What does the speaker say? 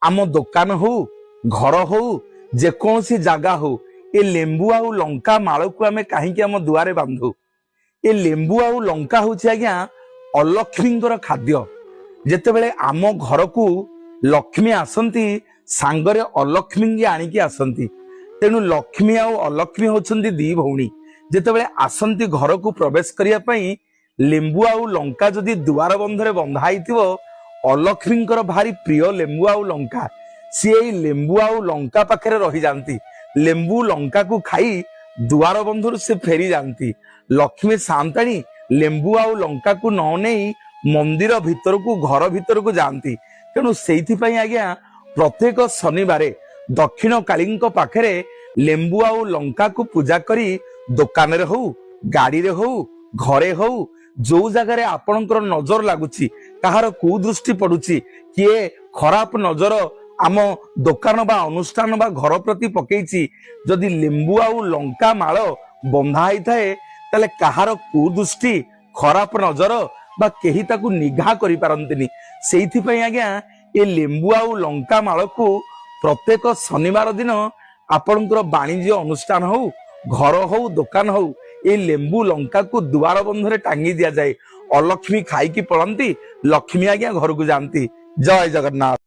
आम दुकान हो घर हो जेकोसी जगह हो ए लेंबू आउ लंका माल को आम कहीं आम दुआरे बांधु। ए लेंबू आउ लंका हूँ आज्ञा अलक्ष्मी खाद्य। जेतेबेले आम घर को लक्ष्मी आसंती सांगरे अलक्ष्मी आणिकी आसंती। तेणु लक्ष्मी आउ अलक्ष्मी होछंती दी भौणी। जेतेबेले आसंती घर को प्रवेश करिया पई लेंबू आउ लंका जदि दुआर बंधरे बंधाई थिवो अलक्ष्मी भारी प्रिय लेंबू आउ लंका। सी लेंबू आउ लंका पाखे रही जाती। लेंबू लंका को खाई दुआर बंधुर से फेरी जाती। लक्ष्मी सांताणी लेंबू आउ लंका को न नहीं मंदिर भितर को घर भितर को जाती। तेणु से आज्ञा प्रत्येक शनिवार दक्षिण काली पाखे लेंबू आउ लंका को पूजा करी दुकान रे हो गाड़ी रे हो घरे हो जो जगार आपणकर नजर लगुची कहार कुदृष्टि पड़ुची किए खराब नजर आम दुकान बा अनुष्ठान बा घर प्रति पकेची जदि लेंबू आउ लंका माल बंधा ही थाए ताले कहार कुदृष्टि खराब नजर बा केही ताकू निघा करि पारंतिनी। सेइथि पई आज्ञा ए लेंबू आउ लंका माल को प्रत्येक शनिवार दिन आपणकर वाणिज्य अनुष्ठान हो घर हो दुकान हो ए लेंबू लंका को दुआर बंधरे टांगी दिया जाए। अलक्ष्मी खाई की पड़ती लक्ष्मी आज्ञा घर को जाती। जय जगन्नाथ।